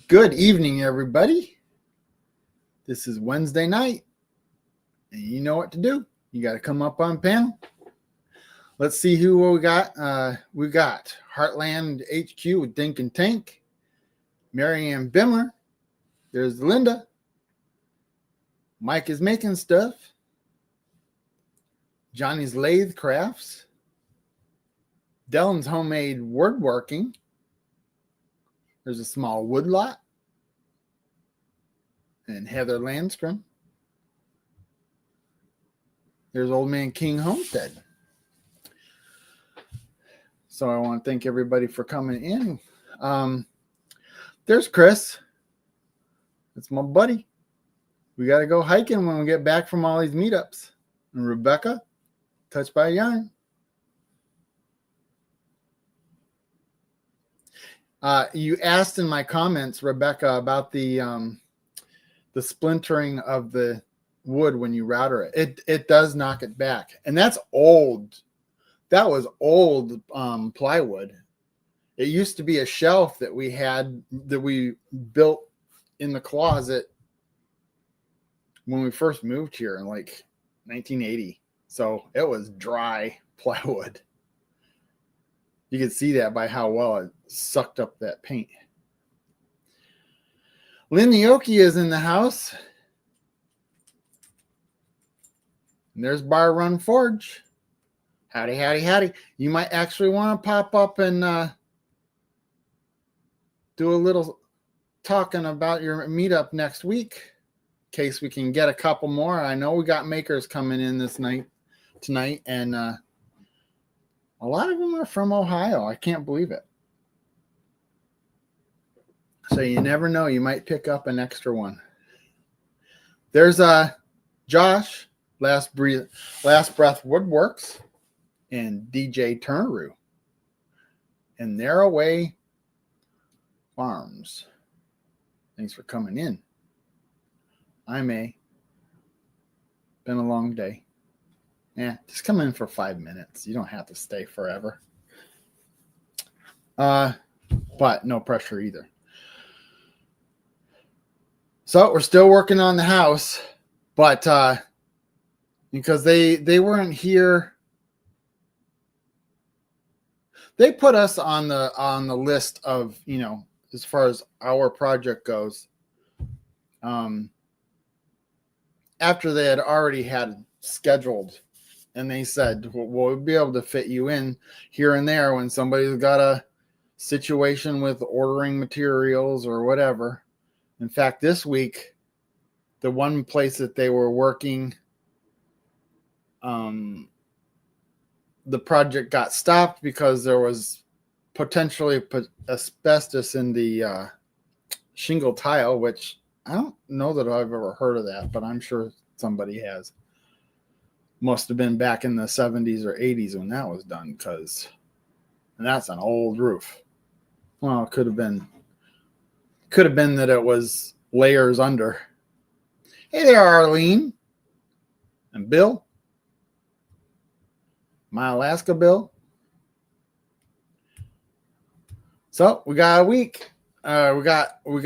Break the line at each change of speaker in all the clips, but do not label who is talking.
Good evening, everybody. This is Wednesday night, and you know what to do. You got to come up on panel. Let's see who we got. We got Heartland HQ with Dink and Tank, Marianne Bimler. There's Linda. Mike is making stuff. Johnny's Lathe Crafts. Dylan's Homemade Woodworking. There's a small woodlot. And Heather Landstrom. There's Old Man King Homestead. So I want to thank everybody for coming in. There's Chris. That's my buddy. We got to go hiking when we get back from all these meetups. And Rebecca, Touched by Yarn. You asked in my comments, Rebecca, about the splintering of the wood when you router it. It does knock it back, and that's old. That was old plywood. It used to be a shelf that we had that we built in the closet when we first moved here in like 1980. So it was dry plywood. You can see that by how well it sucked up that paint. Lynn Nioki is in the house. And there's Bar Run Forge. Howdy, howdy, howdy. You might actually want to pop up and do a little talking about your meetup next week, in case we can get a couple more. I know we got makers coming in tonight, and a lot of them are from Ohio. I can't believe it. So you never know. You might pick up an extra one. There's Josh, Last Breath Woodworks, and DJ Turneroo. And Thereaway Farms. Thanks for coming in. I'm A. Been a long day. Yeah, just come in for 5 minutes. You don't have to stay forever. But no pressure either. So we're still working on the house, but because they weren't here, they put us on the list of, as far as our project goes. After they had already had scheduled. And they said, well, we'll be able to fit you in here and there when somebody's got a situation with ordering materials or whatever. In fact, this week, the one place that they were working, the project got stopped because there was potentially asbestos in the shingle tile, which I don't know that I've ever heard of that, but I'm sure somebody has. Must have been back in the 70s or 80s when that was done, and that's an old roof. Well, it could have been that it was layers under. Hey there, Arlene and Bill, my Alaska Bill. So we got a week. We got 2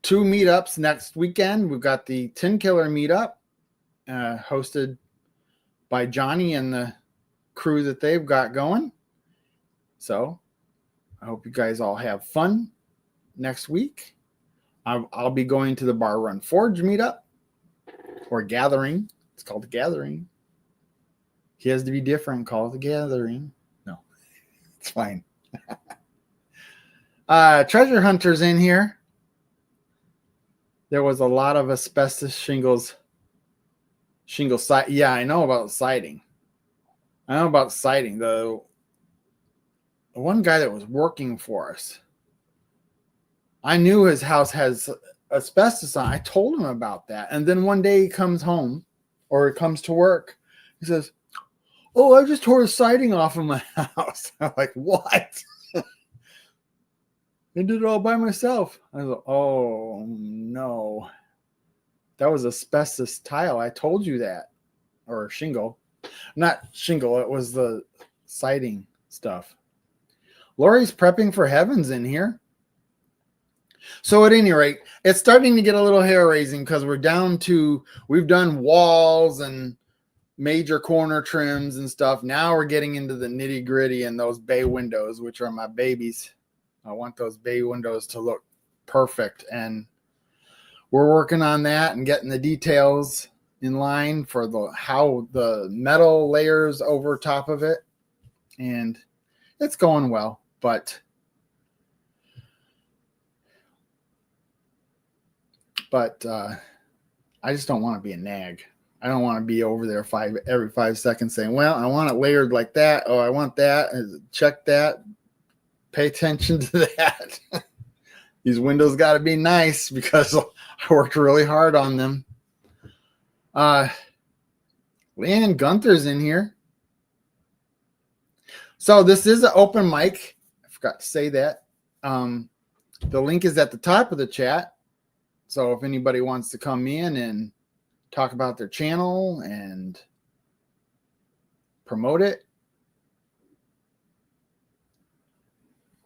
meetups next weekend. We've got the Tin Killer meetup, hosted by Johnny and the crew that they've got going. So I hope you guys all have fun next week. I'll be going to the Bar Run Forge meetup or gathering. It's called the Gathering. He has to be different. Call it the Gathering. No, it's fine. Treasure Hunter's in here. There was a lot of asbestos shingle side. Yeah, I know about siding. The one guy that was working for us, I knew his house has asbestos on. I told him about that. And then one day he comes home or he comes to work. He says, "Oh, I just tore the siding off of my house." I'm like, "What?" I did it all by myself. I was like, "Oh, no. That was asbestos tile. I told you that." Or shingle. Not shingle. It was the siding stuff. Lori's prepping for heavens in here. So at any rate, it's starting to get a little hair raising because we've done walls and major corner trims and stuff. Now we're getting into the nitty gritty and those bay windows, which are my babies. I want those bay windows to look perfect. And we're working on that and getting the details in line for how the metal layers over top of it. And it's going well, but I just don't want to be a nag. I don't want to be over there every 5 seconds saying, well, I want it layered like that. Oh, I want that. Check that. Pay attention to that. These windows got to be nice because I worked really hard on them. Leanne Gunther's in here. So this is an open mic. I forgot to say that. The link is at the top of the chat. So if anybody wants to come in and talk about their channel and promote it,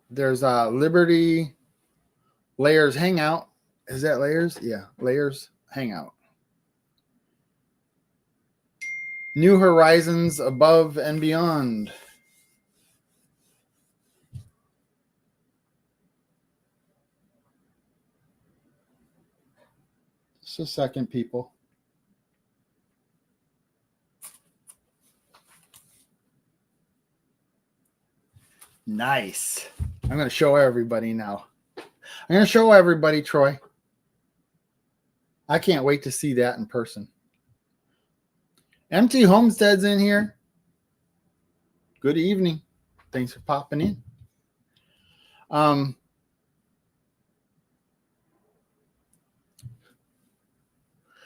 there's a Liberty Layers Hangout. Is that Layers? Yeah, Layers Hangout. New horizons above and beyond. Just a second, people. Nice. I'm going to show everybody now. I'm going to show everybody, Troy. I can't wait to see that in person. MT Homestead's in here. Good evening. Thanks for popping in.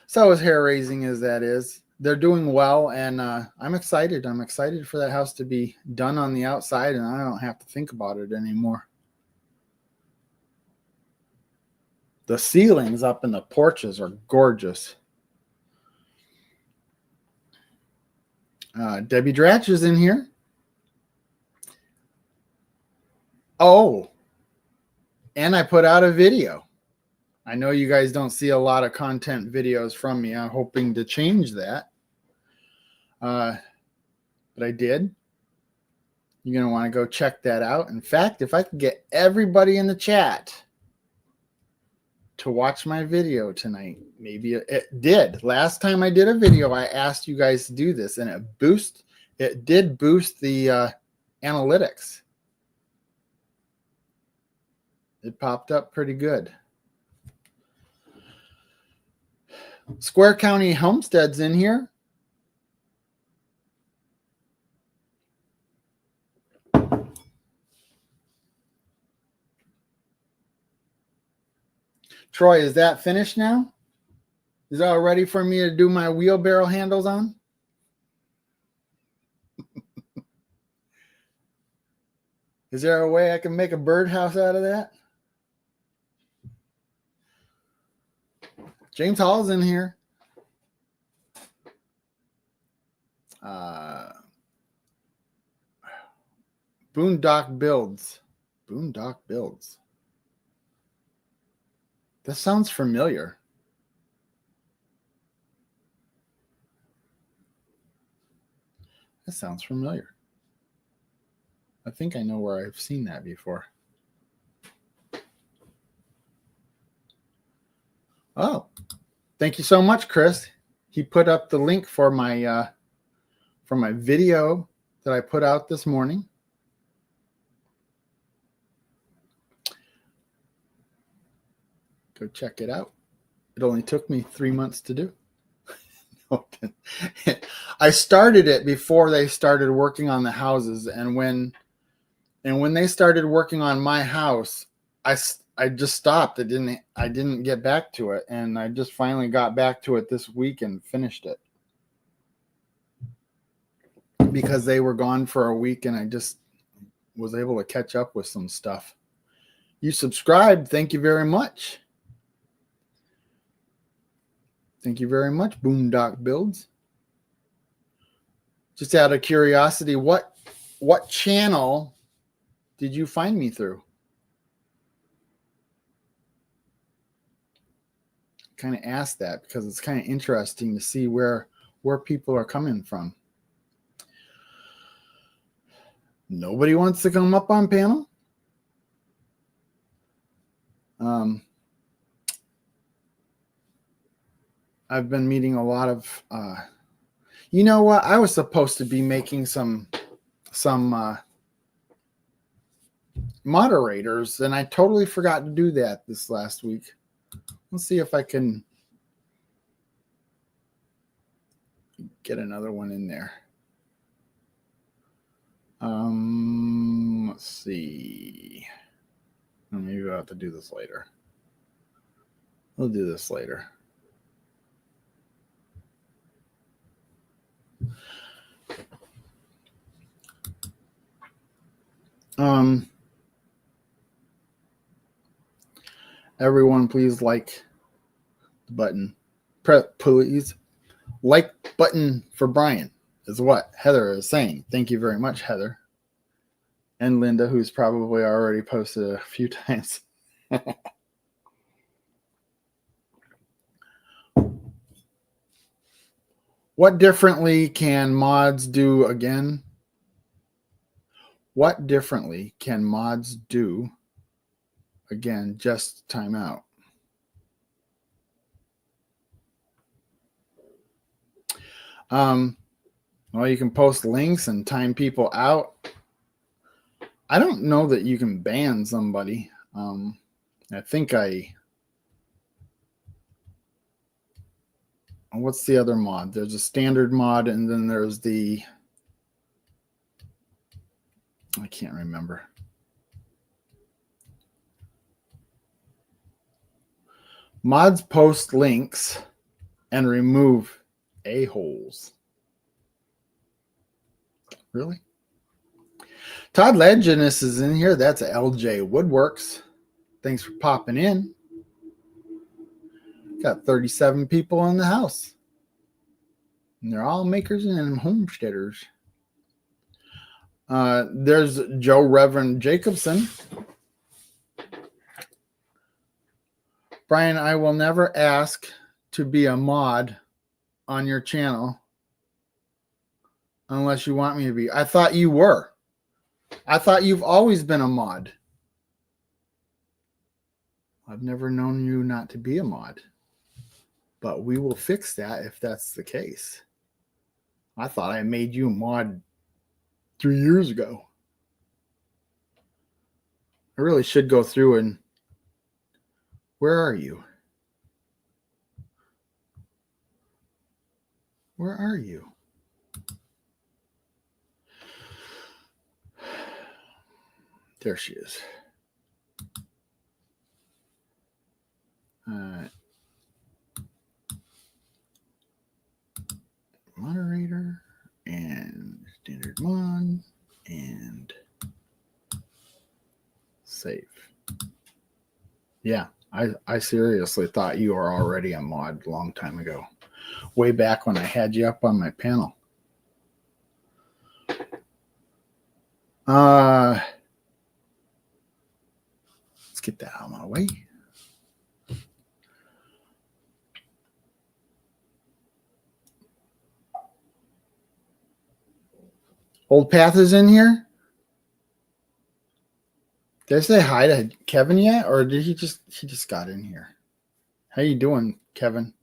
So as hair raising as that is, they're doing well, and I'm excited. I'm excited for that house to be done on the outside, and I don't have to think about it anymore. The ceilings up in the porches are gorgeous. Debbie Dratch is in here. Oh, and I put out a video. I know you guys don't see a lot of content videos from me. I'm hoping to change that. But I did. You're going to want to go check that out. In fact, if I could get everybody in the chat to watch my video tonight, maybe it did. Last time I did a video, I asked you guys to do this, and it did boost the analytics. It popped up pretty good. Square County Homestead's in here. Troy, is that finished now? Is that all ready for me to do my wheelbarrow handles on? Is there a way I can make a birdhouse out of that? James Hall's in here. Boondock Builds. Boondock Builds. That sounds familiar. That sounds familiar. I think I know where I've seen that before. Oh, thank you so much, Chris. He put up the link for my video that I put out this morning. Go check it out. It only took me 3 months to do. I started it before they started working on the houses, and when they started working on my house, I just stopped. I didn't get back to it, and I just finally got back to it this week and finished it because they were gone for a week, and I just was able to catch up with some stuff. You subscribed. Thank you very much. Thank you very much, Boondock Builds. Just out of curiosity, what channel did you find me through? Kind of ask that because it's kind of interesting to see where people are coming from. Nobody wants to come up on panel. I've been meeting a lot of you know what? I was supposed to be making some moderators, and I totally forgot to do that this last week. Let's see if I can get another one in there. Let's see. Maybe I'll have to do this later. We'll do this later. Everyone, please like the button. Please like button for Brian is what Heather is saying. Thank you very much, Heather. And Linda, who's probably already posted a few times. What differently can mods do again? What differently can mods do again? Just time out. Well, you can post links and time people out. I don't know that you can ban somebody. I think what's the other mod? There's a standard mod, and then there's the, I can't remember. Mods post links and remove a-holes. Really? Todd Legendus is in here. That's LJ Woodworks. Thanks for popping in. Got 37 people in the house. And they're all makers and homesteaders. There's Joe Reverend Jacobson. Brian, I will never ask to be a mod on your channel unless you want me to be. I thought you were. I thought you've always been a mod. I've never known you not to be a mod. But we will fix that if that's the case. I thought I made you a mod 3 years ago. I really should go through and... Where are you? Where are you? There she is. Moderator and standard mod and save. Yeah, I seriously thought you were already a mod a long time ago. Way back when I had you up on my panel. Let's get that out of my way. Old Path is in here. Did I say hi to Kevin yet, or did he just got in here? How you doing, Kevin?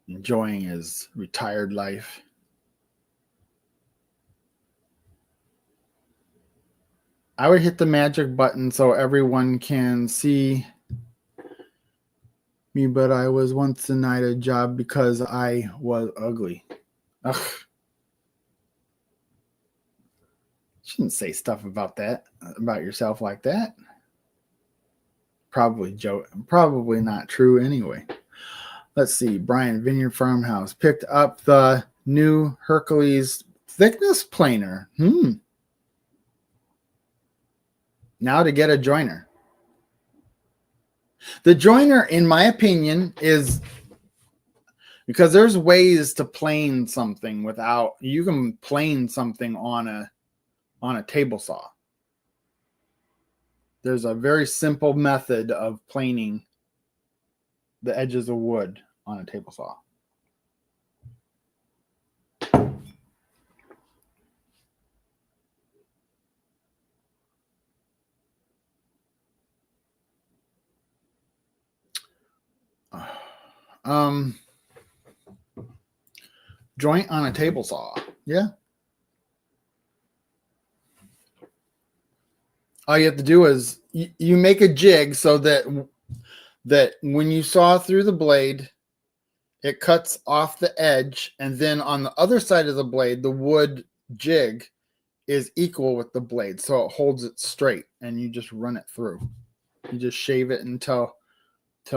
Enjoying his retired life. I would hit the magic button so everyone can see me, but I was once denied a job because I was ugly. Ugh. Shouldn't say stuff about that, about yourself like that. Probably not true anyway. Let's see. Brian, Vineyard Farmhouse picked up the new Hercules thickness planer. Now to get a joiner. The joiner, in my opinion, is... Because there's ways to plane something without... You can plane something on on a table saw. There's a very simple method of planing the edges of wood on a table saw. Joint on a table saw. Yeah. All you have to do is you make a jig so that when you saw through the blade, it cuts off the edge, and then on the other side of the blade, the wood jig is equal with the blade, so it holds it straight, and you just run it through. You just shave it until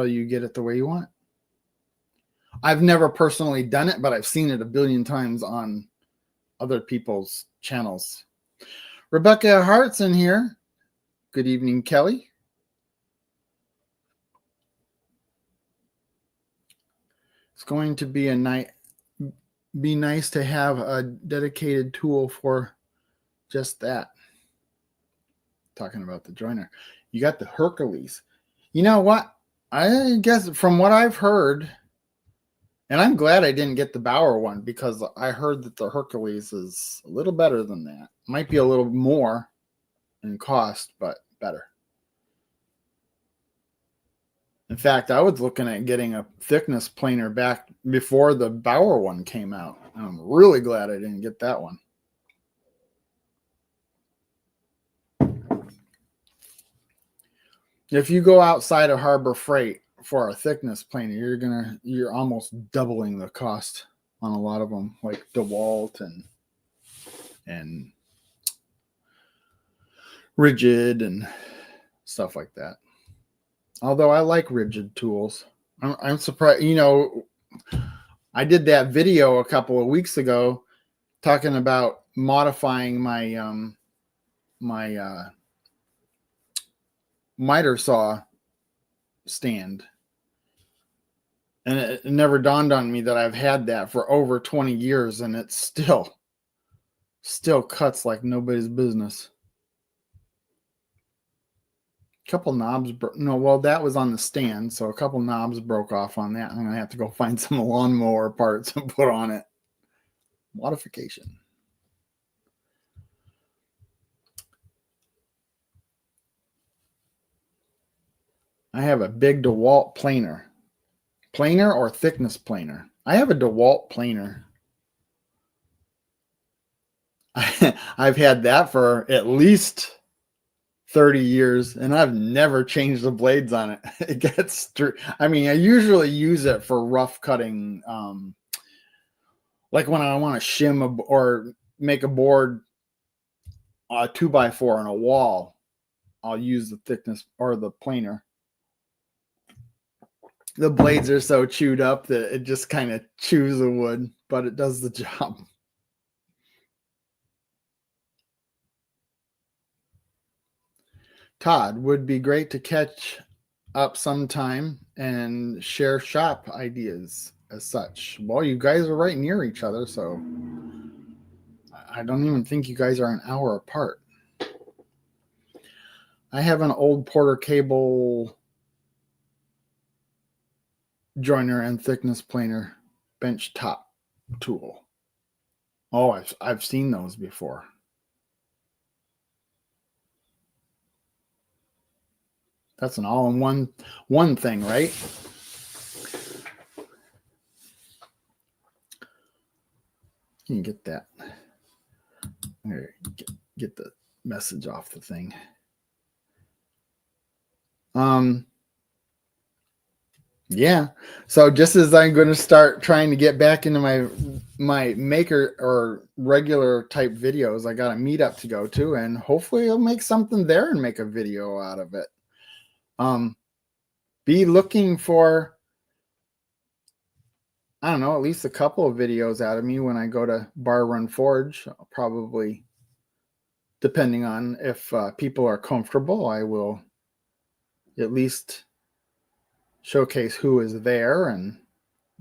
you get it the way you want it. I've never personally done it, but I've seen it a billion times on other people's channels. Rebecca Hart's in here. Good evening, Kelly. It's going to be be nice to have a dedicated tool for just that. Talking about the joiner. You got the Hercules. You know what? I guess from what I've heard, and I'm glad I didn't get the Bauer one, because I heard that the Hercules is a little better than that. Might be a little more in cost, but better. In fact, I was looking at getting a thickness planer back before the Bauer one came out. I'm really glad I didn't get that one. If you go outside of Harbor Freight for a thickness planer, you're almost doubling the cost on a lot of them, like DeWalt and Rigid and stuff like that. Although I like Rigid tools. I'm surprised, I did that video a couple of weeks ago talking about modifying my my miter saw stand, and it never dawned on me that I've had that for over 20 years, and it still cuts like nobody's business. A couple knobs that was on the stand, so a couple knobs broke off on that. I'm gonna have to go find some lawnmower parts and put on it. Modification. I have a big DeWalt planer. Planer or thickness planer? I have a DeWalt planer. I've had that for at least 30 years, and I've never changed the blades on it. It gets through. I mean, I usually use it for rough cutting, like when I want to shim or make a board 2x4 on a wall. I'll use the thickness or the planer. The blades are so chewed up that it just kind of chews the wood, but it does the job. Todd, would be great to catch up sometime and share shop ideas as such. Well, you guys are right near each other, so I don't even think you guys are an hour apart. I have an old Porter Cable joiner and thickness planer bench top tool. Oh, I've seen those before. That's an all-in-one thing, right? You can get that. Here, get the message off the thing. Yeah. So just as I'm going to start trying to get back into my maker or regular type videos, I got a meetup to go to, and hopefully I'll make something there and make a video out of it. Be looking for, I don't know, at least a couple of videos out of me when I go to Bar Run Forge. I'll probably, depending on if people are comfortable, I will at least showcase who is there, and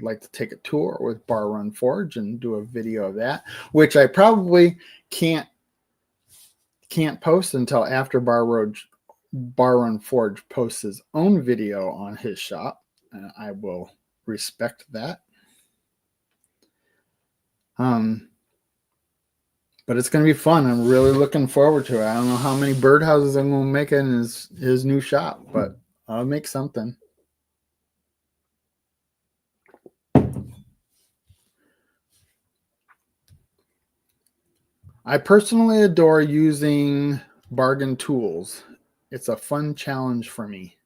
like to take a tour with Bar Run Forge and do a video of that, which I probably can't can't post until after Bar Run Forge posts his own video on his shop, and I will respect that. But it's going to be fun. I'm really looking forward to it. I don't know how many birdhouses I'm going to make in his new shop, but I'll make something. I personally adore using bargain tools. It's a fun challenge for me.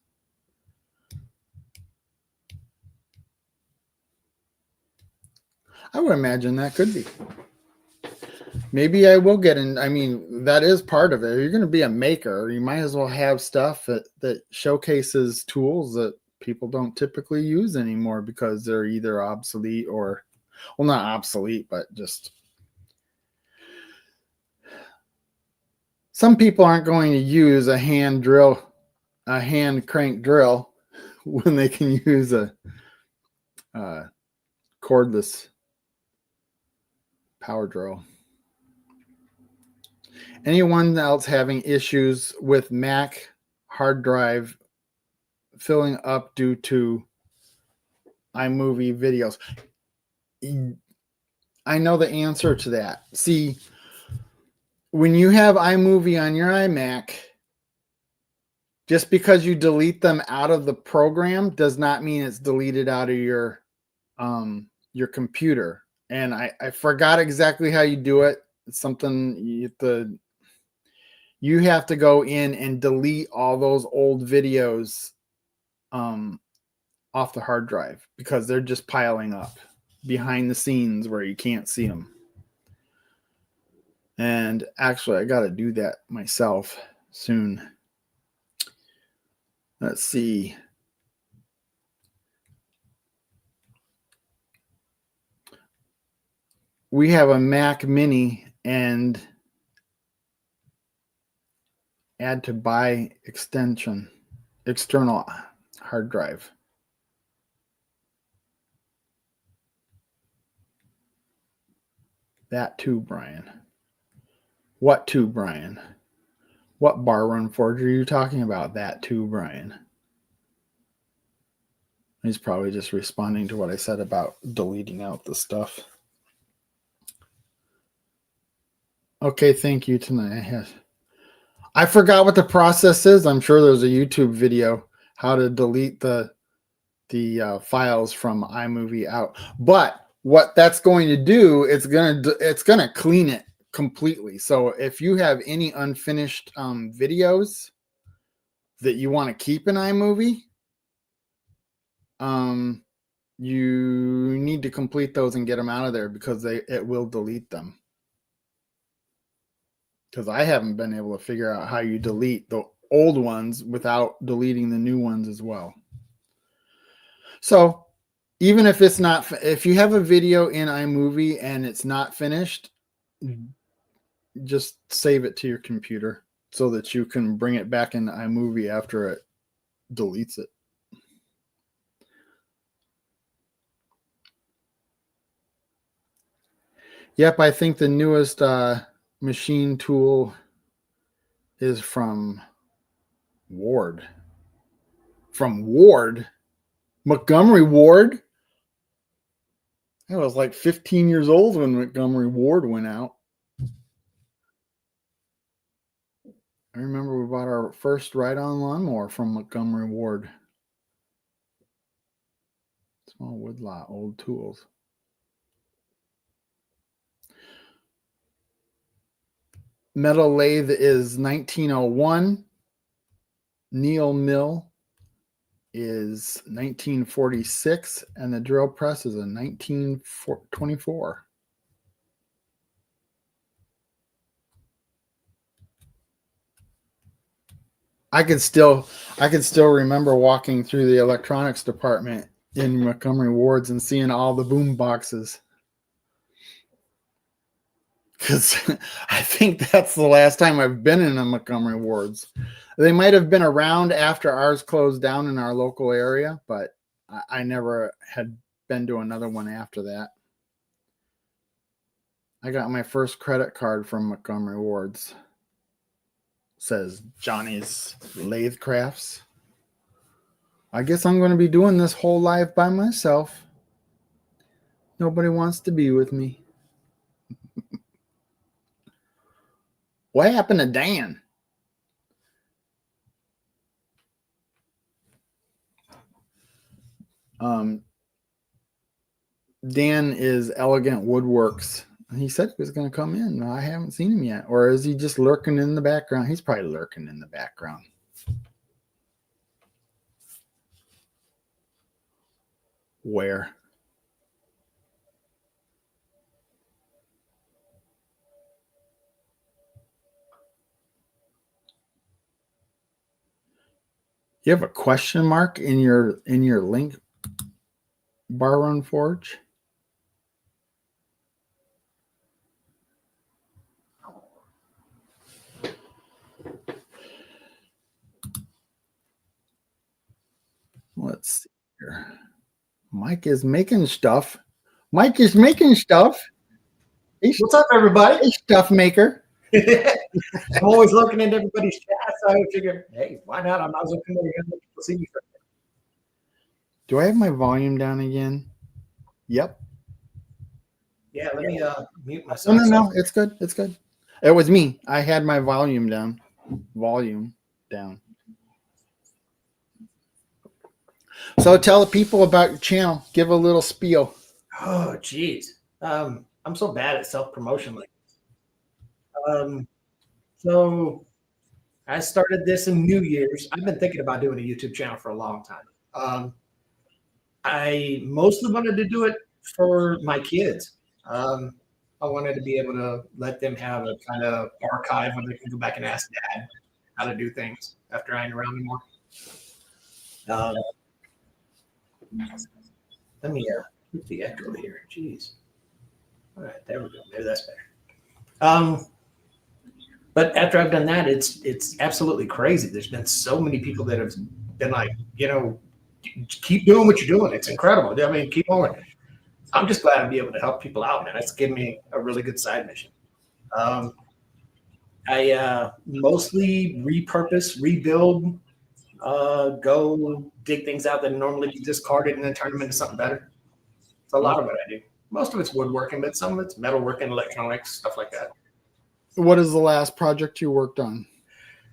I would imagine that could be. Maybe I will get in. I mean, that is part of it. You're going to be a maker. You might as well have stuff that showcases tools that people don't typically use anymore because they're either obsolete or, well, not obsolete, but just some people aren't going to use a hand crank drill when they can use a cordless power drill. Anyone else having issues with Mac hard drive filling up due to iMovie videos? I know the answer to that. See, when you have iMovie on your iMac, just because you delete them out of the program does not mean it's deleted out of your computer. And I forgot exactly how you do it. It's something you have to go in and delete all those old videos off the hard drive because they're just piling up behind the scenes where you can't see them. And actually, I got to do that myself soon. Let's see. We have a Mac Mini and add to buy extension, external hard drive. That too, Brian. What too, Brian? What Bar Run Forge are you talking about? That too, Brian. He's probably just responding to what I said about deleting out the stuff. Okay, thank you tonight. I forgot what the process is. I'm sure there's a YouTube video how to delete the files from iMovie out. But what that's going to do, it's gonna clean it completely. So if you have any unfinished videos that you want to keep in iMovie, you need to complete those and get them out of there because it will delete them. Because I haven't been able to figure out how you delete the old ones without deleting the new ones as well. So even if it's not, if you have a video in iMovie and it's not finished, just save it to your computer so that you can bring it back into iMovie after it deletes it. Yep, I think the newest machine tool is from Ward. From Ward? Montgomery Ward? I was like 15 years old when Montgomery Ward went out. I remember we bought our first ride-on lawnmower from Montgomery Ward. Small woodlot, old tools. Metal lathe is 1901. Neil mill is 1946, and the drill press is a 1924. I can still remember walking through the electronics department in Montgomery Wards and seeing all the boom boxes. Because I think that's the last time I've been in a Montgomery Wards. They might have been around after ours closed down in our local area, but I never had been to another one after that. I got my first credit card from Montgomery Wards. says Johnny's Lathe Crafts. I guess I'm going to be doing this whole life by myself. Nobody wants to be with me. What happened to Dan? Dan is Elegant Woodworks. He said he was going to come in. I haven't seen him yet. Or is he just lurking in the background? He's probably lurking in the background. Where? You have a question mark in your link, Bar Run Forge? Let's see here. Mike is making stuff. Mike is making stuff.
What's up, everybody?
Hey, stuff maker.
I'm always looking into everybody's chat, so I figure, hey, why not? I'm not looking at people see me.
Do I have my volume down again? Yep.
Yeah, let me mute myself.
No, it's good. It's good. It was me. I had my volume down. Volume down. So tell the people about your channel. Give a little spiel.
Oh, geez. I'm so bad at self-promotion. So I started this in New Year's. I've been thinking about doing a YouTube channel for a long time. I mostly wanted to do it for my kids. I wanted to be able to let them have a kind of archive where they can go back and ask Dad how to do things after I ain't around anymore. Let me keep the echo here. Jeez. All right, there we go. Maybe that's better. But after I've done that, it's absolutely crazy. There's been so many people that have been like, keep doing what you're doing. It's incredible. I mean, keep on. I'm just glad to be able to help people out, man. It's given me a really good side mission. I mostly repurpose, rebuild, go dig things out that normally be discarded and then turn them into something better. It's a lot of what I do. Most of it's woodworking, but some of it's metalworking, electronics, stuff like that.
What is the last project you worked on?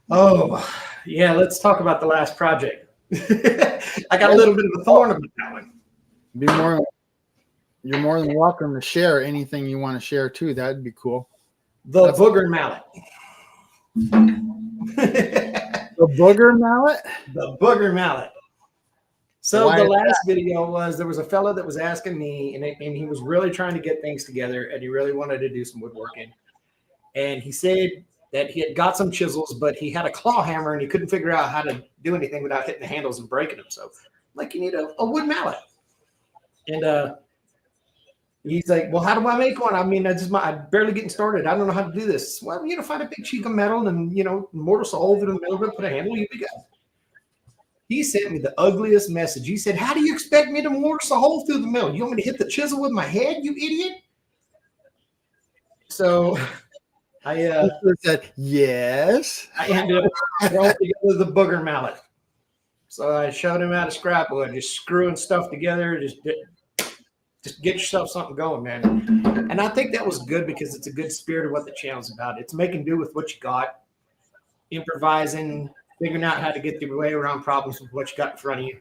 Oh, yeah. Let's talk about the last project. I got a little bit of a thorn about that one.
You're more than welcome to share anything you want to share too. That'd be cool.
The booger mallet.
The booger mallet?
The booger mallet. So the last video was, there was a fellow that was asking me, and he was really trying to get things together, and he really wanted to do some woodworking. And he said that he had got some chisels, but he had a claw hammer, and he couldn't figure out how to do anything without hitting the handles and breaking them. So, like, you need a wood mallet. And he's like, well, how do I make one? I mean, I'm barely getting started. I don't know how to do this. Well, find a big sheet of metal and, mortar saw hole through the middle of it, put a handle, you'll be good. He sent me the ugliest message. He said, how do you expect me to mortar saw hole through the middle? You want me to hit the chisel with my head, you idiot? So I
said, yes.
I ended up throwing together the booger mallet. So I showed him how to scrap wood, just screwing stuff together, just get yourself something going, man. And I think that was good because it's a good spirit of what the channel's about. It's making do with what you got, improvising, figuring out how to get your way around problems with what you got in front of you.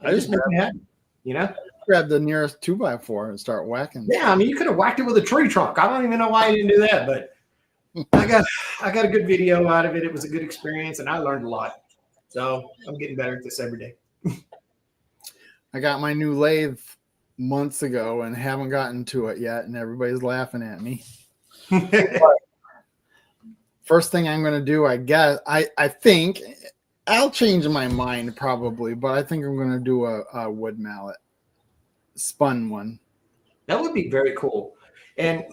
I just making it happen,
Grab the nearest 2x4 and start whacking.
Yeah, I mean, you could have whacked it with a tree trunk. I don't even know why I didn't do that, but I got a good video out of it. It was a good experience, and I learned a lot. So I'm getting better at this every day.
I got my new lathe months ago and haven't gotten to it yet, and everybody's laughing at me. First thing I'm going to do, I guess, I think I'll change my mind probably, but I think I'm going to do a wood mallet, spun one.
That would be very cool. And,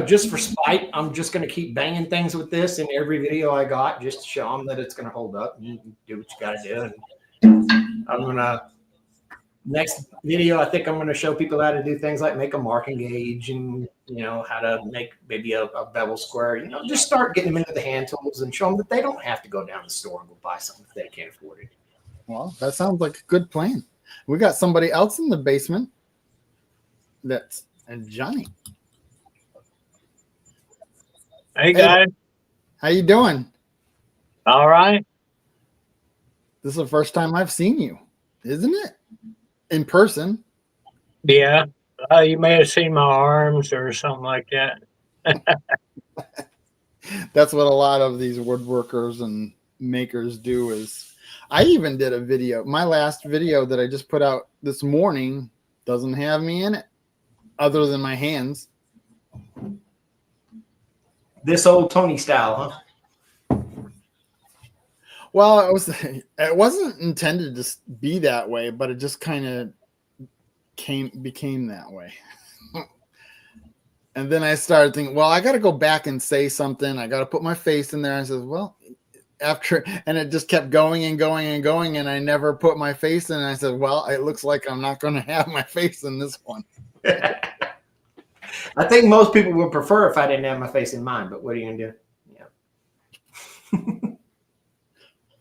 just for spite, I'm just going to keep banging things with this in every video I got just to show them that it's going to hold up and you do what you got to do. And I'm going to next video, I think I'm going to show people how to do things like make a marking gauge and, how to make maybe a bevel square, just start getting them into the hand tools and show them that they don't have to go down the store and go buy something if they can't afford it.
Well, that sounds like a good plan. We got somebody else in the basement. That's Johnny.
Hey guys.
How you doing?
All right.
This is the first time I've seen you, isn't it? In person.
Yeah. You may have seen my arms or something like that.
That's what a lot of these woodworkers and makers do. Is I even did a video. My last video that I just put out this morning doesn't have me in it other than my hands.
This old Tony style, huh?
Well, it wasn't intended to be that way, but it just kind of became that way. And then I started thinking, well, I got to go back and say something. I got to put my face in there. I said, well, and it just kept going and going and going. And I never put my face in. And I said, well, it looks like I'm not going to have my face in this one.
I think most people would prefer if I didn't have my face in mine, but what are you going to do? Yeah.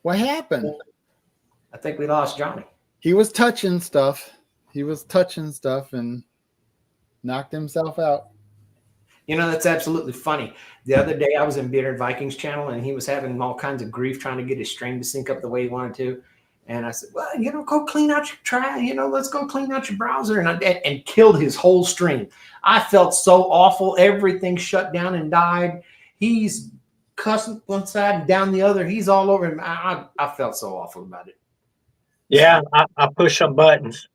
What happened?
I think we lost Johnny.
He was touching stuff. And knocked himself out.
That's absolutely funny. The other day I was in Bearded Vikings channel and he was having all kinds of grief trying to get his stream to sync up the way he wanted to. And I said, well, go clean out your let's go clean out your browser. And killed his whole stream. I felt so awful. Everything shut down and died. He's cussing one side and down the other. He's all over him. I felt so awful about it.
Yeah, I pushed some buttons.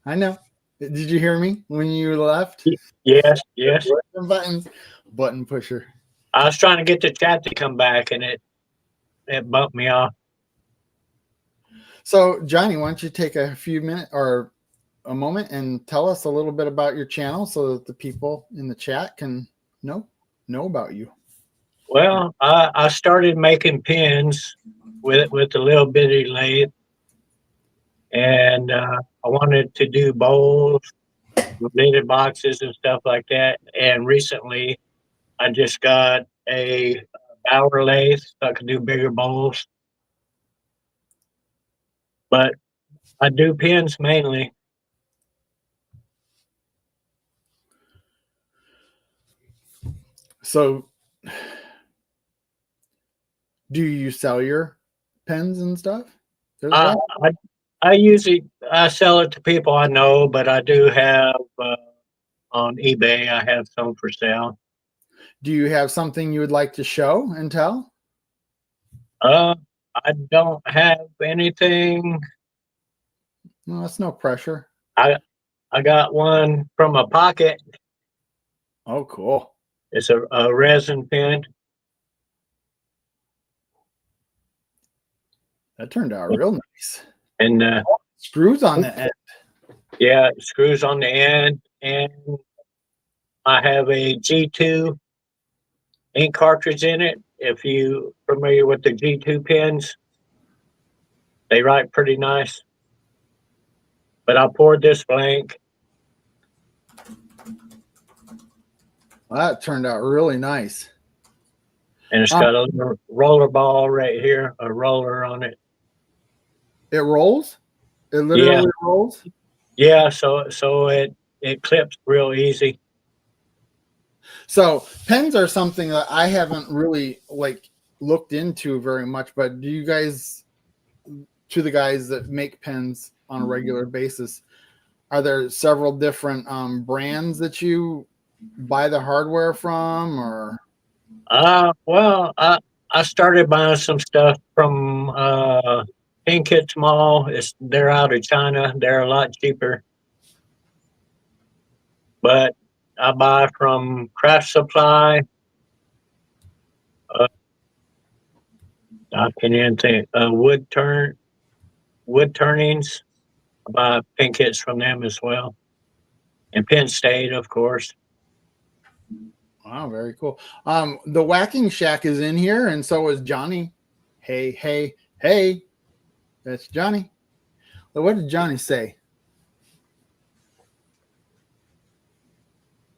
I know. Did you hear me when you left?
Yes.
Buttons. Button pusher.
I was trying to get the chat to come back and it bumped me off.
So, Johnny, why don't you take a few minutes or a moment and tell us a little bit about your channel so that the people in the chat can know about you.
Well, I started making pins with a little bitty lathe, and I wanted to do bowls, related boxes, and stuff like that. And recently, I just got a Bauer lathe so I could do bigger bowls. But I do pins mainly.
So, do you sell your pens and stuff?
I usually sell it to people I know, but I do have on eBay. I have some for sale.
Do you have something you would like to show and tell?
I don't have anything.
No, that's no pressure.
I got one from a pocket.
Oh, cool.
It's a resin pen.
That turned out real nice.
And
screws on the end.
Yeah, screws on the end. And I have a G2 ink cartridge in it. If you are familiar with the G2 pens, they write pretty nice. But I poured this blank.
Well, that turned out really nice.
And it's got a little roller ball right here, a roller on it.
It rolls? It literally rolls?
Yeah, so it clips real easy.
So pens are something that I haven't really looked into very much, but do you guys, to the guys that make pens on a regular basis, are there several different brands that you buy the hardware from, or?
Well, I started buying some stuff from Pinkett Mall. They're out of China. They're a lot cheaper. But I buy from Craft Supply. I can even think wood turnings. I buy Pinkett's from them as well, and Penn State, of course.
Wow, very cool. The Whacking Shack is in here, and so is Johnny. Hey, that's Johnny. What did Johnny say?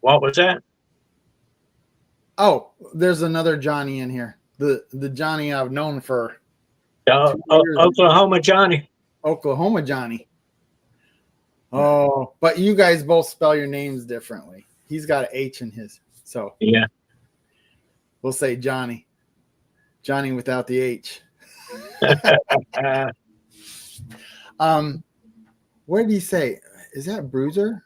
What was that?
Oh, there's another Johnny in here. The Johnny I've known for 2 years.
Oklahoma Johnny.
Oklahoma Johnny. Oh, but you guys both spell your names differently. He's got an H in his, so
Yeah.
we'll say Johnny. Johnny without the H. What did he say? Is that Bruiser?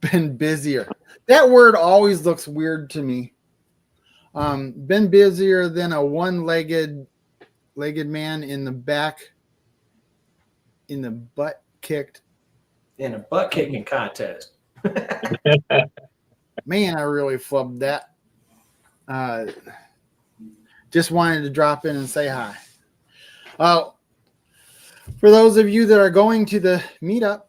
Been busier. That word always looks weird to me. Been busier than a one-legged man in the back, in the butt kicked.
In a butt kicking contest.
Man, I really flubbed that. Just wanted to drop in and say hi. For those of you that are going to the meetup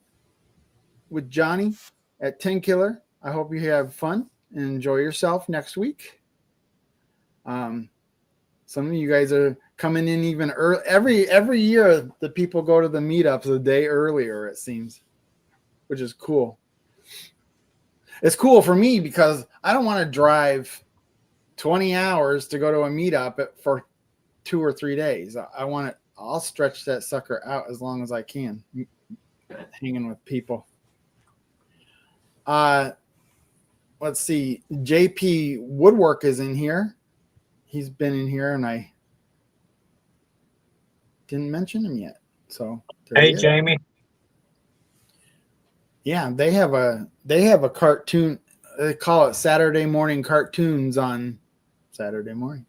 with Johnny at 10 Killer, I hope you have fun and enjoy yourself next week. Some of you guys are coming in even early. Every year, the people go to the meetups a day earlier, it seems, which is cool. It's cool for me because I don't want to drive 20 hours to go to a meetup for 2 or 3 days. I'll stretch that sucker out as long as I can, hanging with people. Let's see. JP Woodwork is in here. He's been in here, and I didn't mention him yet. So
Hey, Jamie.
Yeah, they have a cartoon. They call it Saturday morning cartoons on Saturday morning.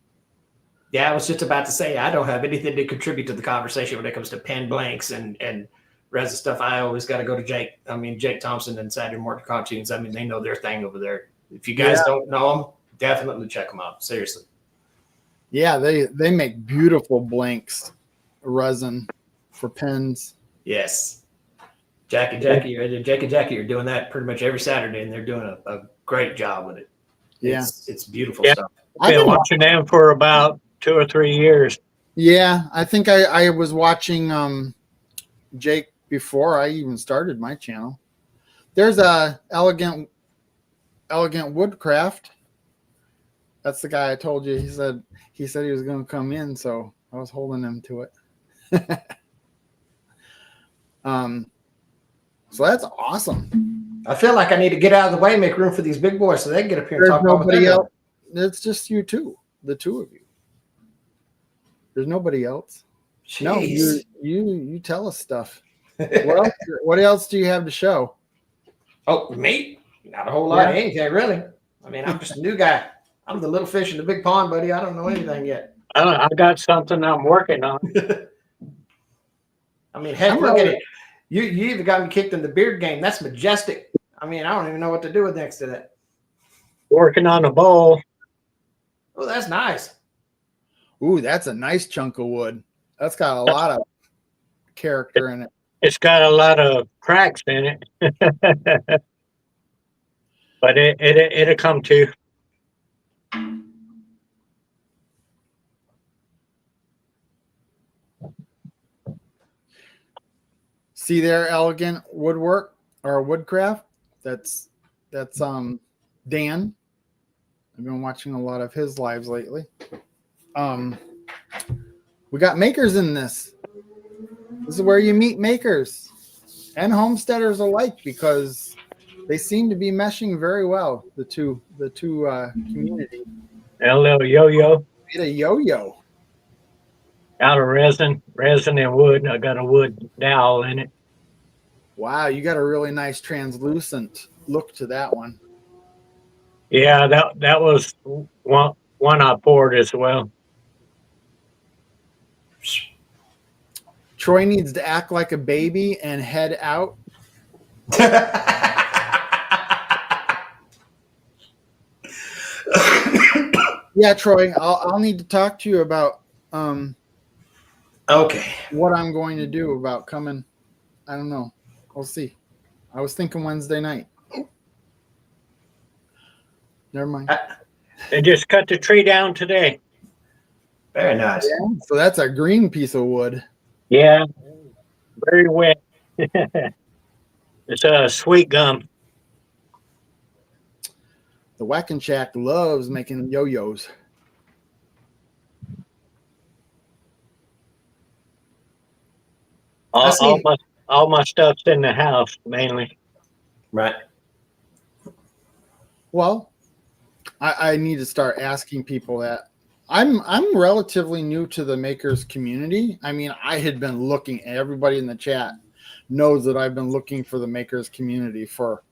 Yeah, I was just about to say I don't have anything to contribute to the conversation when it comes to pen blanks and rest of stuff. I always got to go to Jake Thompson and Saturday morning cartoons. I mean, they know their thing over there. If you guys don't know them, definitely check them out. Seriously.
Yeah, they make beautiful blanks, resin for pens.
Yes. Jack and Jackie are doing that pretty much every Saturday, and they're doing a great job with it.
Yeah.
It's beautiful stuff.
I've been watching them for about 2 or 3 years.
Yeah, I think I was watching Jake before I even started my channel. There's a elegant Woodcraft. That's the guy I told you. He said he was going to come in, so I was holding him to it. So that's awesome.
I feel like I need to get out of the way, make room for these big boys so they can get up here and
There's
talk about
nobody else. It's just you two, the two of you. There's nobody else.
Jeez.
No, you tell us stuff. What else do you have to show?
Oh, me? Not a whole lot of anything, really. I mean, I'm just a new guy. I'm the little fish in the big pond, buddy. I don't know anything yet.
I got something I'm working on.
I mean, heck, look at it. You even got me kicked in the beard game. That's majestic. I mean, I don't even know what to do with next to that.
Working on a bowl.
Oh, that's nice.
Ooh, that's a nice chunk of wood. That's got a lot of character in it.
It's got a lot of cracks in it. But it'll come to.
See there, elegant woodwork or woodcraft. That's Dan. I've been watching a lot of his lives lately. We got makers in this. This is where you meet makers and homesteaders alike because they seem to be meshing very well. The two community.
A little yo-yo.
Get a yo-yo.
Out of resin and wood. I got a wood dowel in it.
Wow, you got a really nice translucent look to that one.
Yeah, that was one I poured as well.
Troy needs to act like a baby and head out. Yeah, Troy, I'll need to talk to you about
okay,
what I'm going to do about coming. I don't know. We'll see. I was thinking Wednesday night. Never mind.
They just cut the tree down today.
Very nice.
Yeah, so that's a green piece of wood.
Yeah, very wet. It's a sweet gum.
The Whacking Shack loves making yo-yos.
All my stuff's in the house mainly.
Right.
Well, I need to start asking people that. I'm relatively new to the makers community. I mean, I had been looking. Everybody in the chat knows that I've been looking for the makers community for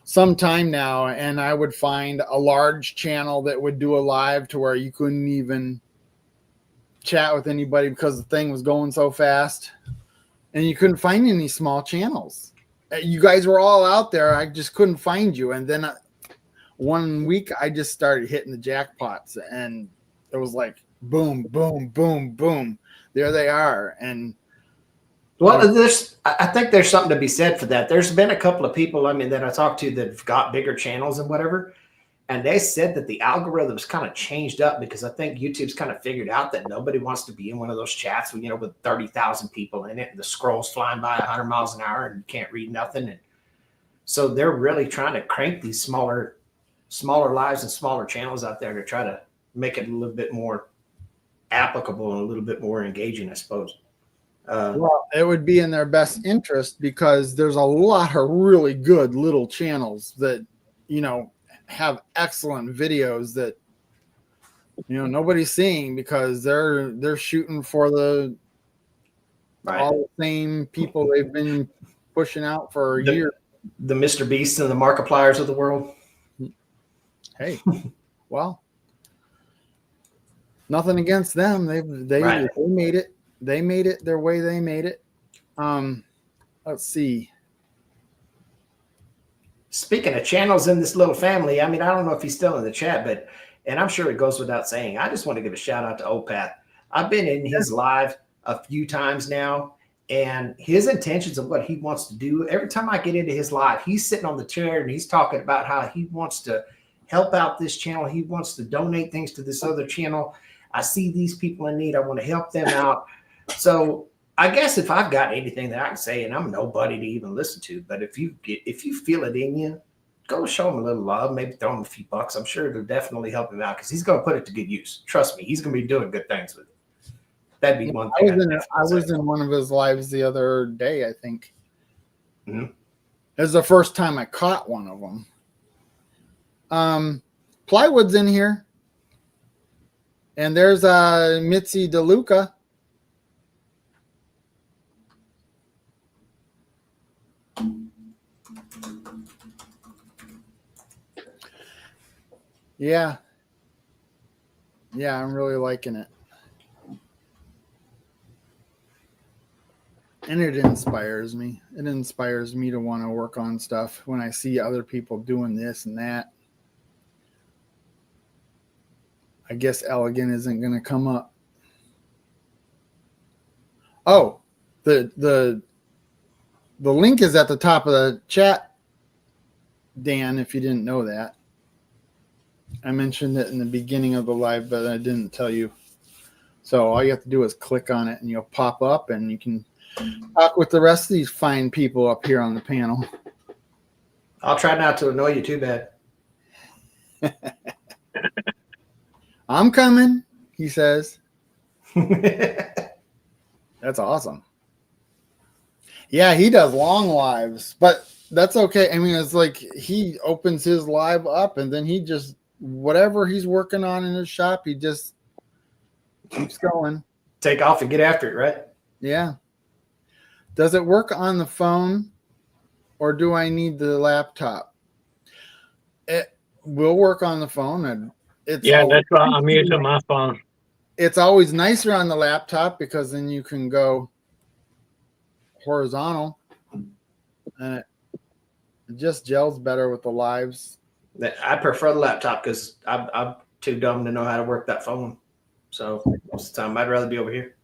some time now, and I would find a large channel that would do a live to where you couldn't even chat with anybody because the thing was going so fast, and you couldn't find any small channels. You guys were all out there. I just couldn't find you, and then one week I just started hitting the jackpots, and it was like boom, boom, boom, boom. There they are. And
well, I think there's something to be said for that. There's been a couple of people, I mean, that I talked to that have got bigger channels and whatever, and they said that the algorithm's kind of changed up because I think YouTube's kind of figured out that nobody wants to be in one of those chats with, with 30,000 people in it and the scrolls flying by 100 miles an hour and you can't read nothing. And so they're really trying to crank these smaller lives and smaller channels out there to try to make it a little bit more applicable and a little bit more engaging, I suppose.
Well, it would be in their best interest because there's a lot of really good little channels that, have excellent videos that, nobody's seeing because they're shooting for the all the same people they've been pushing out for a year.
The Mr. Beasts and the Markipliers of the world.
Hey, well, nothing against them. They made it. They made it their way. They made it. Let's see.
Speaking of channels in this little family, I mean, I don't know if he's still in the chat, and I'm sure it goes without saying, I just want to give a shout out to Opath. I've been in his live a few times now, and his intentions of what he wants to do, every time I get into his live, he's sitting on the chair and he's talking about how he wants to help out this channel. He wants to donate things to this other channel. I see these people in need. I want to help them out. So I guess if I've got anything that I can say, and I'm nobody to even listen to, but if you feel it in you, go show him a little love, maybe throw him a few bucks. I'm sure it'll definitely help him out because he's going to put it to good use. Trust me, he's going to be doing good things with it. That'd be one thing.
I was in one of his lives the other day, I think.
Mm-hmm.
It was the first time I caught one of them. Plywood's in here. And there's Mitzi DeLuca. Yeah. Yeah, I'm really liking it. And it inspires me. It inspires me to want to work on stuff when I see other people doing this and that. I guess Elegant isn't going to come up. Oh, the link is at the top of the chat, Dan, if you didn't know that. I mentioned it in the beginning of the live, but I didn't tell you. So all you have to do is click on it and you'll pop up and you can talk with the rest of these fine people up here on the panel.
I'll try not to annoy you too bad.
I'm coming, he says. That's awesome. Yeah, he does long lives, but that's okay. I mean, it's like he opens his live up and then he just, whatever he's working on in his shop, he just keeps going.
Take off and get after it, right?
Yeah. Does it work on the phone or do I need the laptop? It will work on the phone. And that's
why I'm using my phone.
It's always nicer on the laptop because then you can go horizontal and it just gels better with the lives.
I prefer the laptop because I'm too dumb to know how to work that phone. So most of the time I'd rather be over here.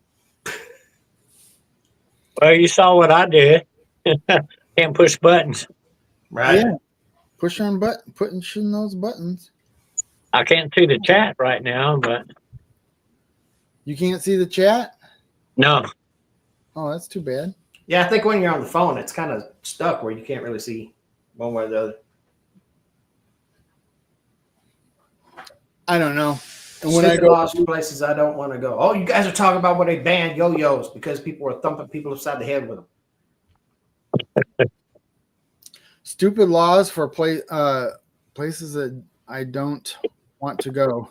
Well, you saw what I did. Can't push buttons.
Right.
Yeah. Pushing those buttons.
I can't see the chat right now, but
you can't see the chat?
No.
Oh, that's too bad.
Yeah, I think when you're on the phone, it's kind of stuck where you can't really see one way or the other.
I don't know. And when
Stupid
I go
laws for places I don't want to go. Oh, you guys are talking about where they banned yo-yos because people were thumping people upside the head with them.
stupid laws for places that I don't want to go.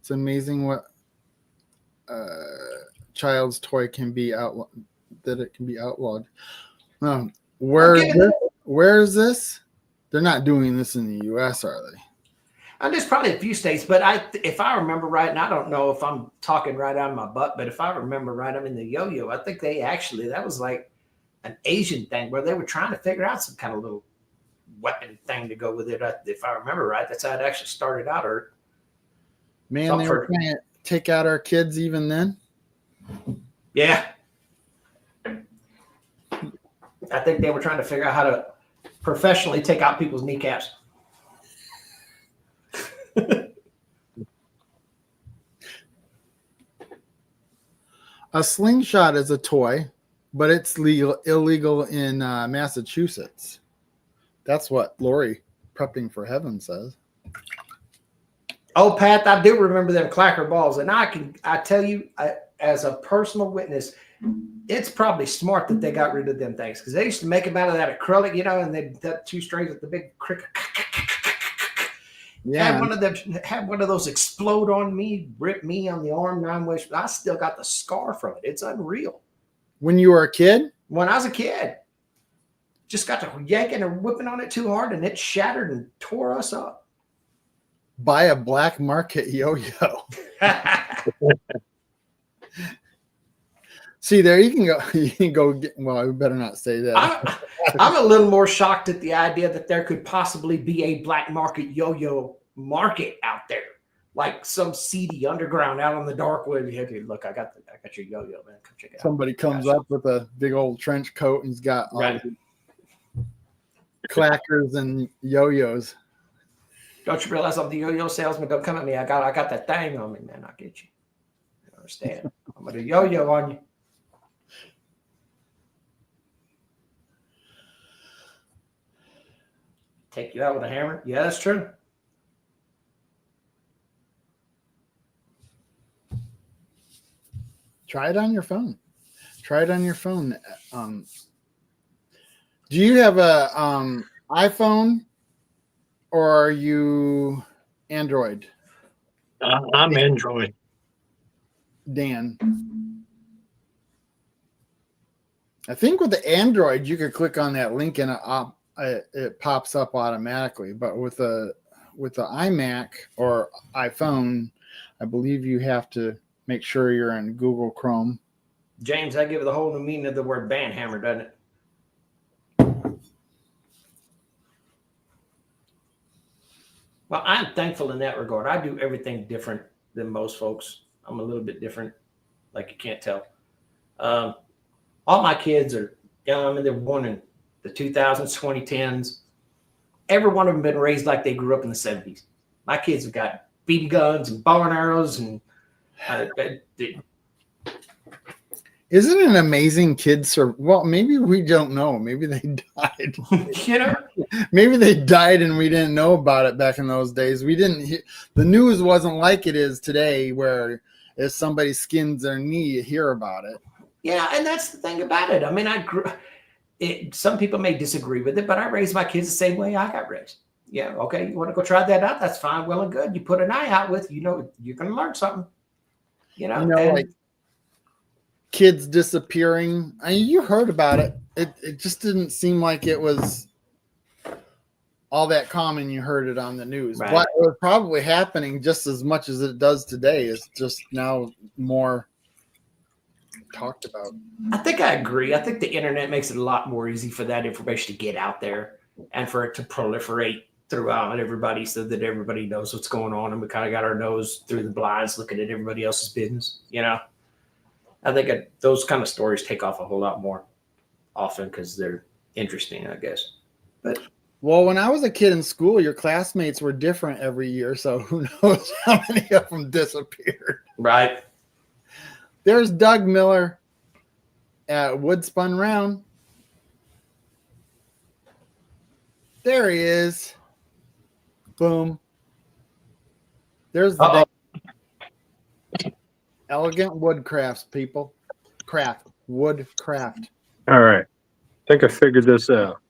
It's amazing what child's toy can be outlawed. That it can be outlawed. Where is this? They're not doing this in the U.S., are they?
And there's probably a few states, but if I remember right, and I don't know if I'm talking right out of my butt, but if I remember right, I mean the yo-yo, I think that was like an Asian thing where they were trying to figure out some kind of little weapon thing to go with it. If I remember right, that's how it actually started out. Or
man, they were trying to take out our kids even then.
Yeah. I think they were trying to figure out how to professionally take out people's kneecaps.
A slingshot is a toy, but it's illegal in Massachusetts. That's what Lori Prepping for Heaven says.
Oh, Pat, I do remember them clacker balls, and I tell you, as a personal witness, it's probably smart that they got rid of them things because they used to make them out of that acrylic, and they'd have 2 strings with the big crick. Yeah, had one of those explode on me, rip me on the arm. I still got the scar from it. It's unreal.
When you were a kid?
When I was a kid, just got to yanking and whipping on it too hard, and it shattered and tore us up.
Buy a black market yo-yo. See, there you can go. You can go get. Well, we better not say that.
I'm a little more shocked at the idea that there could possibly be a black market yo-yo market out there, like some seedy underground out on the dark web. Hey, look, I got your yo-yo, man. Come check it out.
Somebody comes up with a big old trench coat and he's got all the clackers and yo-yos.
Don't you realize I'm the yo-yo salesman? Don't come at me. I got that thing on me, man. I'll get you. You understand? I'm gonna yo-yo on you. Take you out with a hammer? Yeah, that's true.
Try it on your phone. Try it on your phone. Do you have a iPhone or are you Android?
I'm Android.
Dan. I think with the Android, you could click on that link and it pops up automatically. But with the iMac or iPhone, I believe you have to make sure you're in Google Chrome.
James, that gives the whole new meaning of the word band hammer, doesn't it? Well, I'm thankful in that regard. I do everything different than most folks. I'm a little bit different, like you can't tell. All my kids are young. I mean, they're born in the 2000s, 2010s. Every one of them been raised like they grew up in the 70s. My kids have got BB guns and bow and arrows and
isn't it amazing kids well, maybe we don't know. Maybe they died. Maybe they died and we didn't know about it back in those days. We didn't the news wasn't like it is today where if somebody skins their knee, you hear about it.
Yeah, and that's the thing about it. I mean, some people may disagree with it, but I raised my kids the same way I got raised. Yeah, okay, you want to go try that out? That's fine, well and good. You put an eye out with, you're going to learn something.
Like kids disappearing. I mean, you heard about it. It just didn't seem like it was all that common. You heard it on the news, right. But it was probably happening just as much as it does today. It's just now more talked about.
I think I agree. I think the internet makes it a lot more easy for that information to get out there and for it to proliferate throughout everybody so that everybody knows what's going on, and we kind of got our nose through the blinds looking at everybody else's business. I think those kind of stories take off a whole lot more often because they're interesting, I guess. But
when I was a kid in school, your classmates were different every year, so who knows how many of them disappeared.
Right.
There's Doug Miller. at Wood Spun Round. There he is. Boom. There's the Elegant Woodcrafts, people. Woodcraft.
All right. I think I figured this out.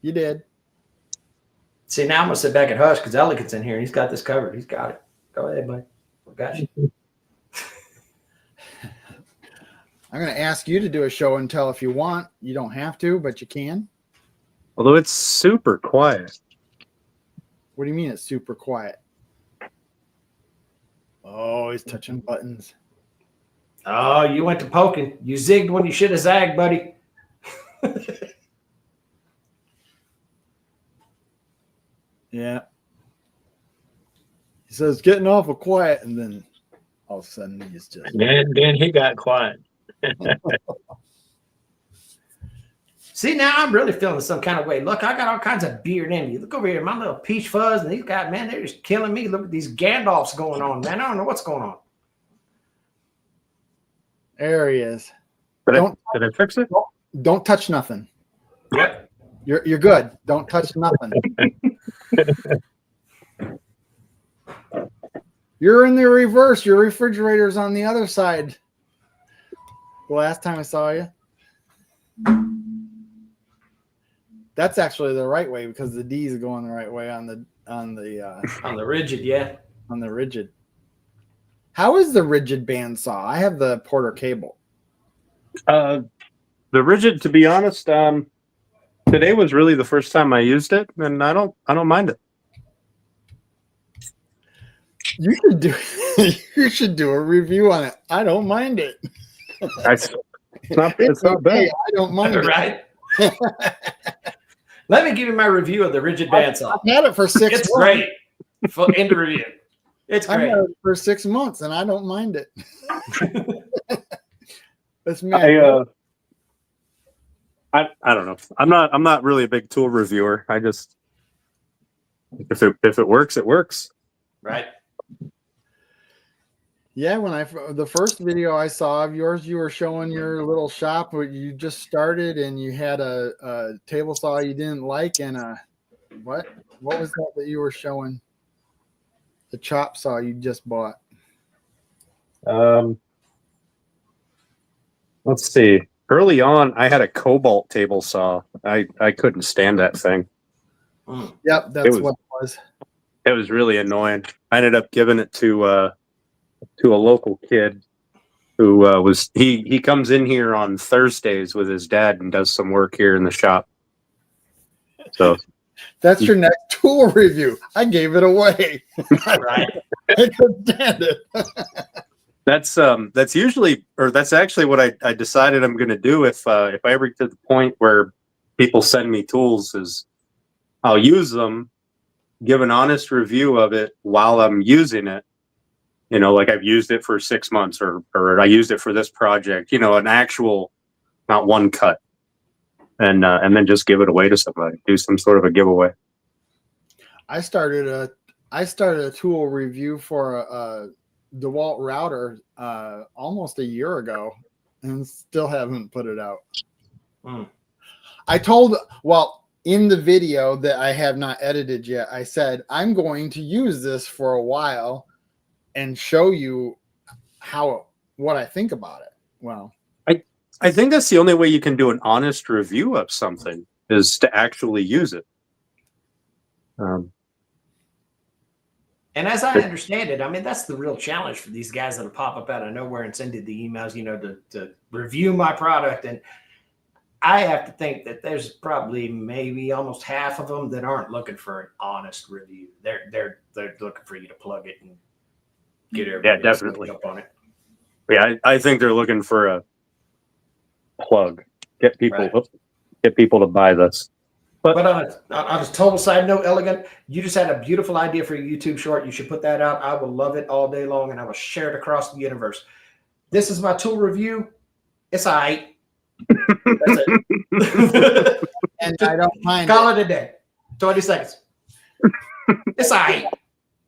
You did.
See, now I'm gonna sit back and hush because Elegant's in here. He's got this covered. He's got it. Go ahead, buddy. Got you.
I'm going to ask you to do a show and tell if you want. You don't have to, but you can.
Although it's super quiet.
What do you mean it's super quiet? Oh, he's touching buttons.
Oh, you went to poking. You zigged when you should have zagged, buddy.
Yeah. He says getting awful quiet, and then all of a sudden he's just.
Then he got quiet.
See, now I'm really feeling some kind of way. Look, I got all kinds of beard in me. Look over here, my little peach fuzz, and these guys, man, they're just killing me. Look at these Gandalfs going on, man. I don't know what's going on.
There he is.
Did I fix it?
Don't touch nothing.
Yep.
You're good. Don't touch nothing. You're in the reverse. Your refrigerator's on the other side. The last time I saw you. That's actually the right way because the D is going the right way on the
On the rigid, yeah.
on the rigid. How is the rigid bandsaw? I have the Porter cable.
The rigid, to be honest, today was really the first time I used it, and I don't mind it.
You should do a review on it. I don't mind it.
It's not bad.
I don't mind it.
Right? Let me give you my review of the rigid bandsaw.
I've had it for 6 months.
It's great. End of review. It's
I've
great.
had it for 6 months, and I don't mind it. That's me.
I don't know. I'm not really a big tool reviewer. I just if it works, it works.
Right.
Yeah, when the first video I saw of yours, you were showing your little shop where you just started, and you had a table saw you didn't like, and what was that you were showing? The chop saw you just bought.
Let's see. Early on, I had a Cobalt table saw. I couldn't stand that thing.
Yep, that's what it was.
It was really annoying. I ended up giving it to a local kid who was he comes in here on Thursdays with his dad and does some work here in the shop. So
that's your next tool review. I gave it away.
Right.
I couldn't stand it.
that's actually what I decided I'm going to do if I ever get to the point where people send me tools is I'll use them, give an honest review of it while I'm using it. You know, like I've used it for 6 months or I used it for this project, you know, an actual, not one cut. And then just give it away to somebody, do some sort of a giveaway.
I started a tool review for a DeWalt router almost a year ago and still haven't put it out. In the video that I have not edited yet, I said, I'm going to use this for a while and show you what I think about it. Well,
I think that's the only way you can do an honest review of something is to actually use it.
And as I understand it, I mean, that's the real challenge for these guys that'll pop up out of nowhere and send you the emails, you know, to review my product. And I have to think that there's probably maybe almost half of them that aren't looking for an honest review. They're looking for you to plug it and get everybody
definitely
up on it.
Yeah, I think they're looking for a plug. Get people to buy this.
But on a total side note, Elegant, you just had a beautiful idea for a YouTube short. You should put that out. I will love it all day long, and I will share it across the universe. This is my tool review. It's all right. That's it.
And I don't mind.
Call it a day. 20 seconds. It's all right.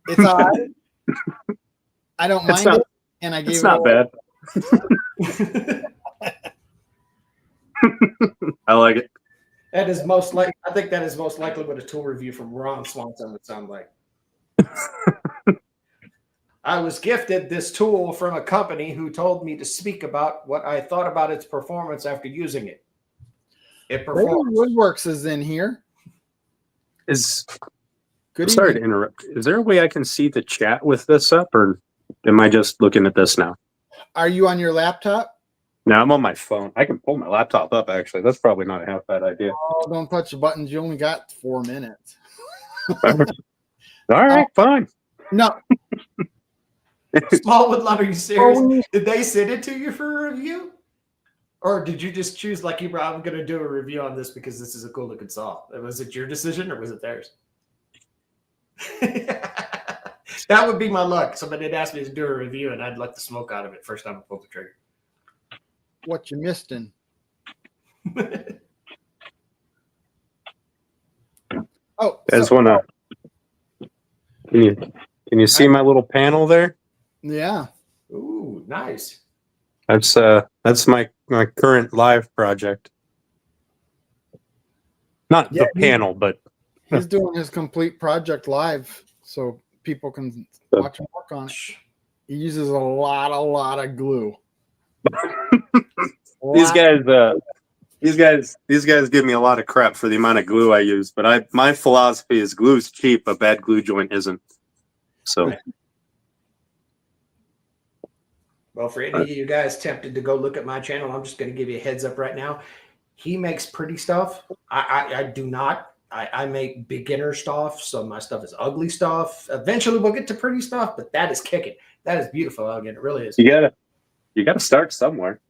It's all right. I don't mind it, and I gave
It's
it
not
away.
bad. I like it.
That is most like. I think that is most likely what a tool review from Ron Swanson would sound like. I was gifted this tool from a company who told me to speak about what I thought about its performance after using it. It
Maybe
performs.
Woodworks is in here. Good
Sorry to
evening.
interrupt. Is there a way I can see the chat with this up, or am I just looking at this now?
Are you on your laptop?
No, I'm on my phone. I can pull my laptop up, actually. That's probably not a half bad idea.
Oh, don't touch the buttons. You only got 4 minutes.
All right, fine.
No.
Smallwood Lumber, are you serious? Did they send it to you for a review? Or did you just choose, like, I'm going to do a review on this because this is a cool looking saw? Was it your decision or was it theirs? That would be my luck. Somebody had asked me to do a review and I'd let the smoke out of it first time I pulled the trigger.
What you missed in? Oh,
I just want to. Can you see my little panel there?
yeah.
Ooh, nice.
That's my current live project. Not
Yeah,
the panel, but
He's doing his complete project live so people can watch him work on it. He uses a lot of glue.
these guys give me a lot of crap for the amount of glue I use. But my philosophy is glue's cheap, a bad glue joint isn't. So
Well, for any of you guys tempted to go look at my channel, I'm just going to give you a heads up right now. He makes pretty stuff. I do not. I make beginner stuff, so my stuff is ugly stuff. Eventually, we'll get to pretty stuff, but that is kicking. That is beautiful, again. It really is.
you gotta start somewhere.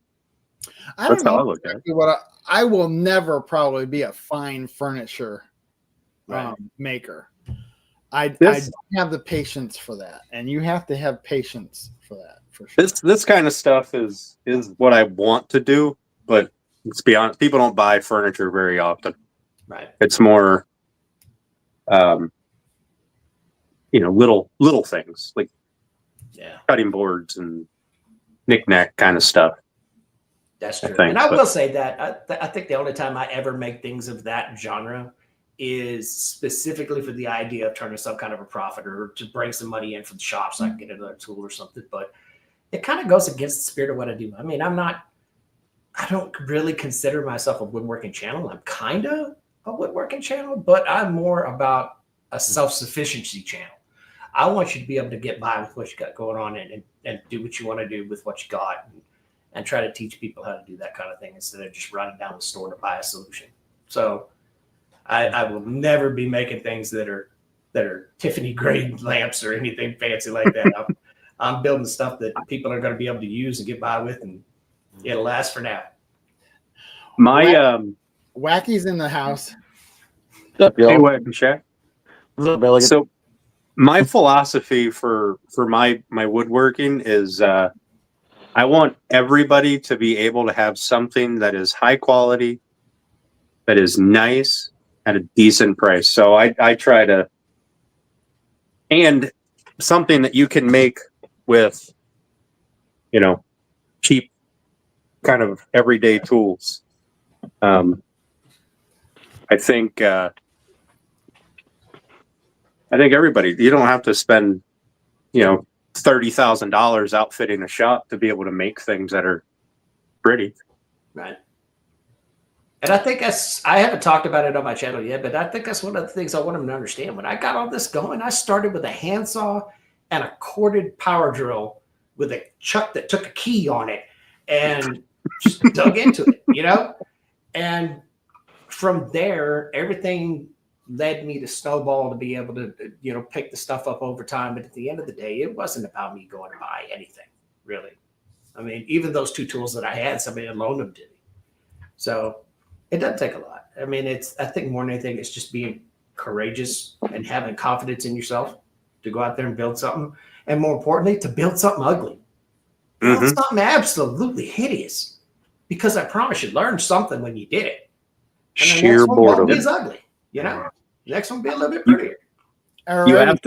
I don't
That's how I
know
look at it.
exactly what I will never probably be a fine furniture
Right.
maker. I
This-
don't have the patience for that, and you have to have patience for that for sure.
This kind of stuff is what I want to do, but let's be honest, people don't buy furniture very often.
Right.
It's more, little things like
Yeah,
cutting boards and knick-knack kind of stuff.
that's
I
true.
think,
And I
but-
will say that I think the only time I ever make things of that genre is specifically for the idea of turning some kind of a profit or to bring some money in from the shop so I can get another tool or something. But it kind of goes against the spirit of what I do. I mean, I don't really consider myself a woodworking channel. I'm kind of a woodworking channel, but I'm more about a self-sufficiency channel. I want you to be able to get by with what you got going on and do what you want to do with what you got and try to teach people how to do that kind of thing instead of just running down the store to buy a solution. So I will never be making things that are Tiffany grade lamps or anything fancy like that. I'm building stuff that people are going to be able to use and get by with, and it'll last for now.
My
Wacky's in the house.
hey, what, Shaq? So my philosophy for my woodworking is I want everybody to be able to have something that is high quality, that is nice at a decent price. So I try to, and something that you can make with, cheap kind of everyday tools. I think everybody, you don't have to spend, $30,000 outfitting a shop to be able to make things that are pretty.
Right. And I think I haven't talked about it on my channel yet, but I think that's one of the things I want them to understand. When I got all this going, I started with a handsaw and a corded power drill with a chuck that took a key on it and just dug into it, And from there, everything led me to snowball to be able to, pick the stuff up over time. But at the end of the day, it wasn't about me going to buy anything, really. I mean, even those two tools that I had, somebody had loaned them to me. So it doesn't take a lot. I mean, I think more than anything, it's just being courageous and having confidence in yourself to go out there and build something. And more importantly, to build something ugly. Build
Mhm.
something absolutely hideous. Because I promise you, learn something when you did it. And the
Sheer
next one won't
boredom.
be as ugly, The next one will be a little bit prettier.
All
You
right.
have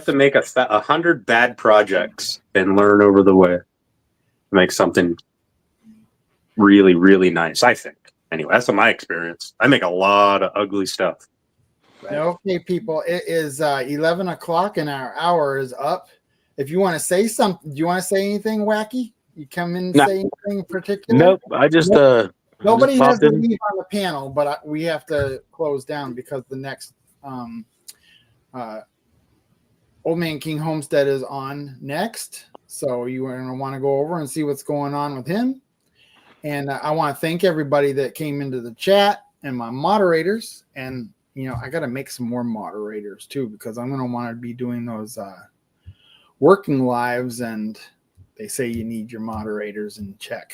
to make 100 bad projects and learn over the way. Make something really, really nice, I think. Anyway, that's my experience. I make a lot of ugly stuff.
Right.
Okay, people, it is 11 o'clock and our hour is up. If you want to say something, do you want to say anything wacky? You come in and
No.
say anything particular?
Nope. I just
Nobody
just
has
popped
to
in.
leave on the panel, but we have to close down because the next Old Man King Homestead is on next. So you're going to want to go over and see what's going on with him. And I want to thank everybody that came into the chat and my moderators. And, you know, I got to make some more moderators too, because I'm going to want to be doing those working lives. And they say you need your moderators in check.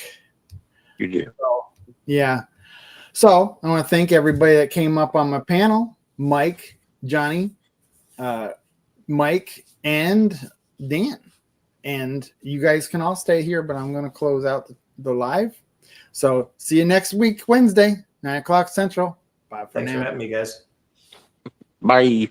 You do.
So, yeah. So I want to thank everybody that came up on my panel, Mike, Johnny, Mike, and Dan. And you guys can all stay here, but I'm going to close out the live. So see you next week, Wednesday, 9 o'clock Central. Bye for
Thanks for
now.
having me, guys.
Bye.